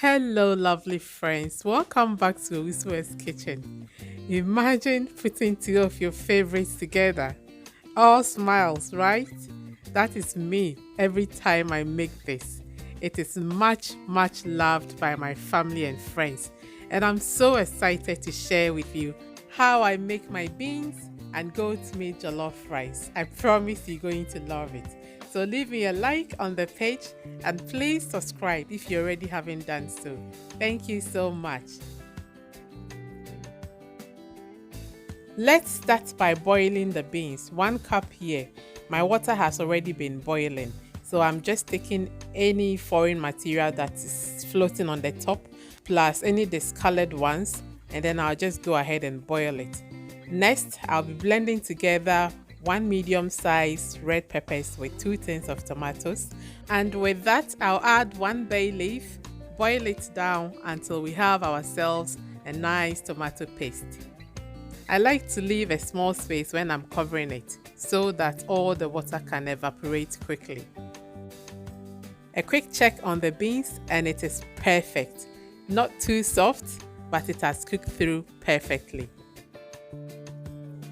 Hello, lovely friends. Welcome back to Jssmine's kitchen. Imagine putting two of your favorites together. All smiles, right? That is me every time I make this. It is much loved by my family and friends, and I'm so excited to share with you how I make my beans and goat meat jollof rice. I promise you're going to love it. So leave me a like on the page and please subscribe if you already haven't done so. Thank you so much. Let's start by boiling the beans. 1 cup here. My water has already been boiling. So I'm just taking any foreign material that is floating on the top plus any discolored ones, and then I'll just go ahead and boil it. Next, I'll be blending together 1 medium-sized red peppers with 2 tins of tomatoes, and with that I'll add 1 bay leaf, boil it down until we have ourselves a nice tomato paste. I like to leave a small space when I'm covering it so that all the water can evaporate quickly. A quick check on the beans and it is perfect. Not too soft, but it has cooked through perfectly.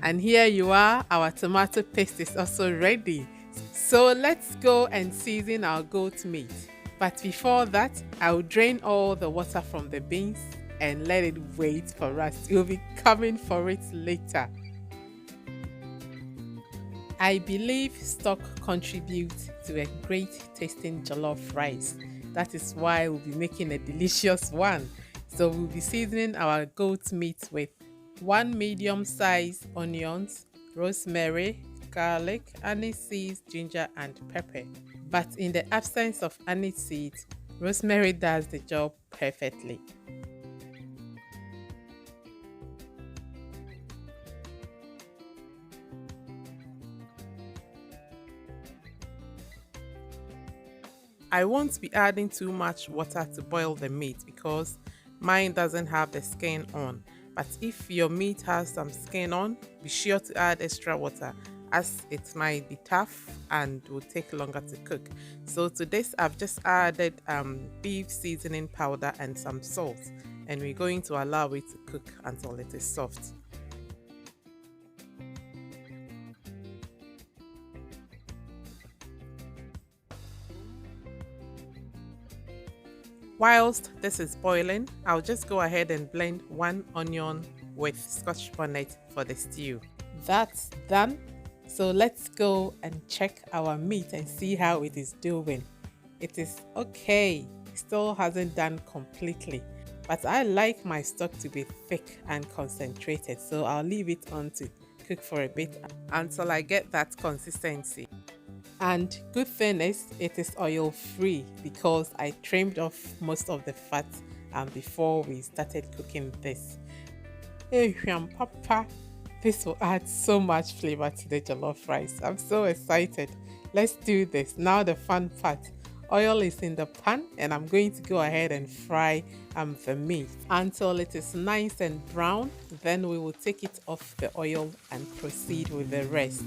And here you are, our tomato paste is also ready. So let's go and season our goat meat. But before that, I'll drain all the water from the beans and let it wait for us. We'll be coming for it later. I believe stock contributes to a great tasting jollof rice. That is why we'll be making a delicious one. So we'll be seasoning our goat meat with 1 medium-sized onions, rosemary, garlic, aniseed, ginger and pepper. But in the absence of aniseed, rosemary does the job perfectly. I won't be adding too much water to boil the meat because mine doesn't have the skin on. But if your meat has some skin on, be sure to add extra water as it might be tough and will take longer to cook. So to this I've just added beef seasoning powder and some salt, and we're going to allow it to cook until it is soft. Whilst this is boiling, I'll just go ahead and blend 1 onion with Scotch bonnet for the stew. That's done. So let's go and check our meat and see how it is doing. It is okay. Still hasn't done completely, but I like my stock to be thick and concentrated, so I'll leave it on to cook for a bit until I get that consistency. And good thing is it is oil free because I trimmed off most of the fat before we started cooking this. Hey, Papa, this will add so much flavor to the jollof rice. I'm so excited. Let's do this. Now the fun part. Oil is in the pan and I'm going to go ahead and fry the meat until it is nice and brown. Then we will take it off the oil and proceed with the rest.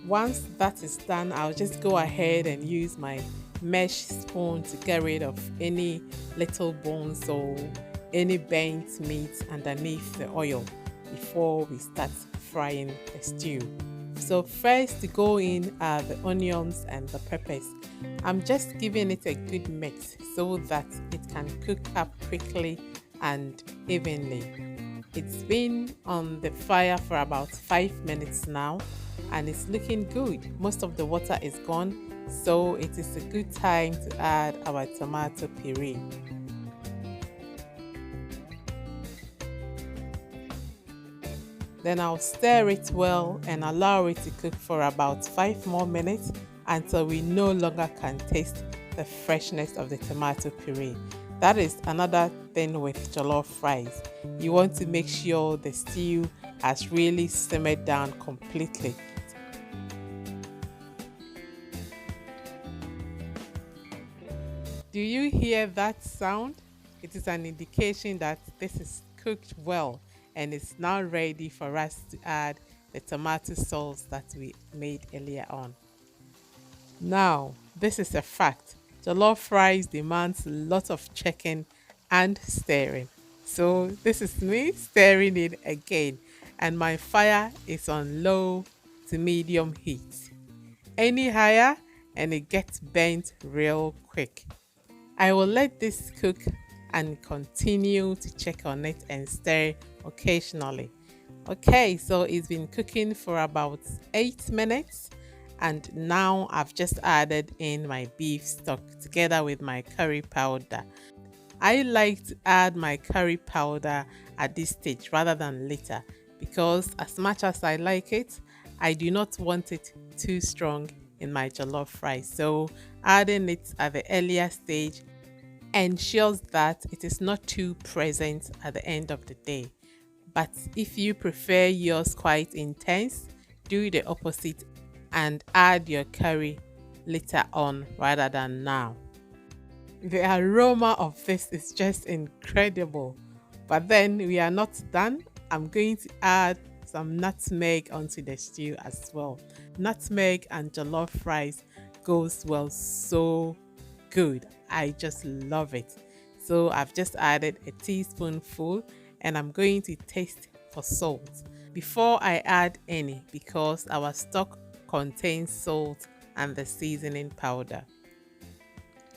Once that is done, I'll just go ahead and use my mesh spoon to get rid of any little bones or any burnt meat underneath the oil before we start frying the stew. So first to go in are the onions and the peppers. I'm just giving it a good mix so that it can cook up quickly and evenly. It's been on the fire for about 5 minutes now and it's looking good. Most of the water is gone, so it is a good time to add our tomato puree. Then I'll stir it well and allow it to cook for about 5 more minutes until we no longer can taste the freshness of the tomato puree. That is another thing with jollof rice. You want to make sure the stew has really simmered down completely. Do you hear that sound? It is an indication that this is cooked well and it's now ready for us to add the tomato sauce that we made earlier on. Now, this is a fact. Jollof rice demands a lot of checking and stirring. So, this is me stirring it again, and my fire is on low to medium heat. Any higher, and it gets burnt real quick. I will let this cook and continue to check on it and stir occasionally. Okay, so it's been cooking for about 8 minutes, and now I've just added in my beef stock together with my curry powder. I like to add my curry powder at this stage rather than later because as much as I like it, I do not want it too strong in my jollof rice. So adding it at the earlier stage ensures that it is not too present at the end of the day. But if you prefer yours quite intense, do the opposite and add your curry later on rather than now. The aroma of this is just incredible. But then we are not done. I'm going to add some nutmeg onto the stew as well. Nutmeg and jollof rice goes well so good. I just love it. So I've just added a teaspoonful and I'm going to taste for salt before I add any because our stock contains salt and the seasoning powder.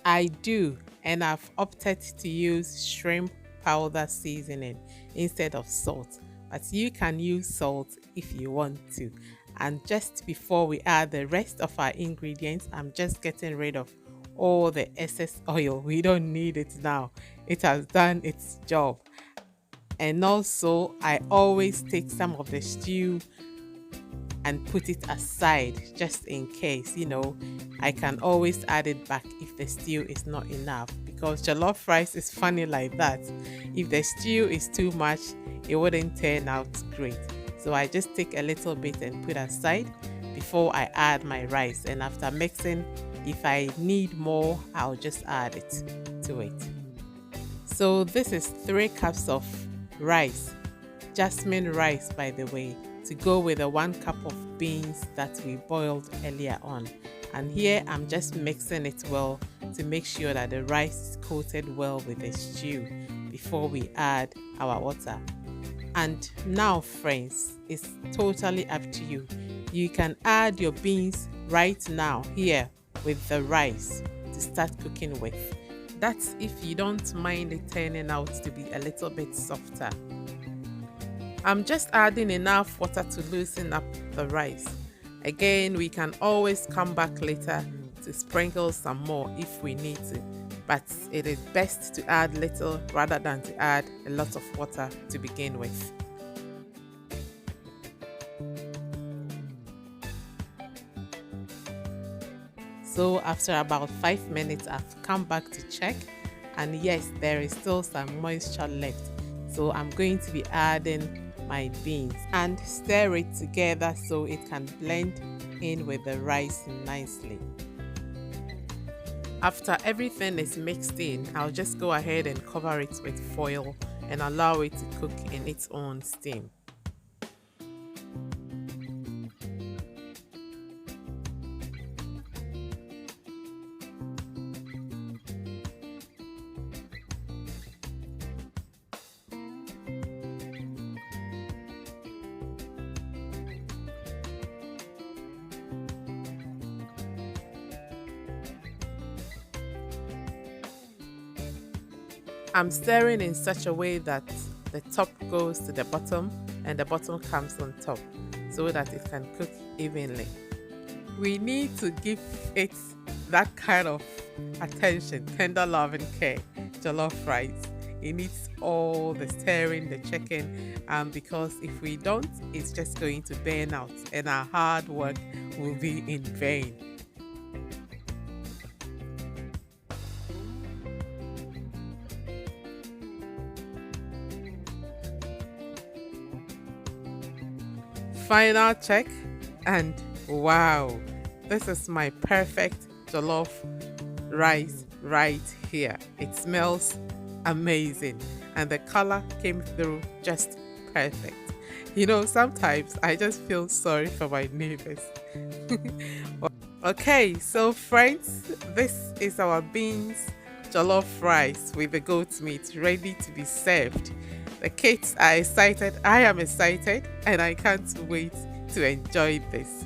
I do, and I've opted to use shrimp powder seasoning instead of salt, but you can use salt if you want to. And just before we add the rest of our ingredients, I'm just getting rid of all the excess oil. We don't need it now. It has done its job. And also, I always take some of the stew and put it aside just in case, I can always add it back if the stew is not enough because jollof rice is funny like that. If the stew is too much, it wouldn't turn out great. So I just take a little bit and put aside before I add my rice, and after mixing, if I need more, I'll just add it to it. So this is 3 cups of rice, jasmine rice by the way, to go with the 1 cup of beans that we boiled earlier on. And here I'm just mixing it well to make sure that the rice is coated well with the stew before we add our water. And now friends, it's totally up to you. You can add your beans right now here with the rice to start cooking with. That's if you don't mind it turning out to be a little bit softer. I'm just adding enough water to loosen up the rice. Again, we can always come back later to sprinkle some more if we need to, but it is best to add little rather than to add a lot of water to begin with. So after about 5 minutes, I've come back to check, and yes, there is still some moisture left. So I'm going to be adding my beans and stir it together so it can blend in with the rice nicely. After everything is mixed in, I'll just go ahead and cover it with foil and allow it to cook in its own steam. I'm stirring in such a way that the top goes to the bottom and the bottom comes on top so that it can cook evenly. We need to give it that kind of attention, tender love and care. Jollof rice, it needs all the stirring, the checking, because if we don't, it's just going to burn out and our hard work will be in vain. Final check, and wow, this is my perfect jollof rice right here. It smells amazing and the color came through just perfect. You know, sometimes I just feel sorry for my neighbors. Okay, so friends, this is our beans jollof rice with the goat meat ready to be served. The kids are excited, I am excited, and I can't wait to enjoy this.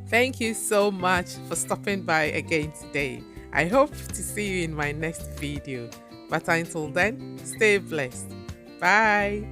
Thank you so much for stopping by again today. I hope to see you in my next video. But until then, stay blessed. Bye.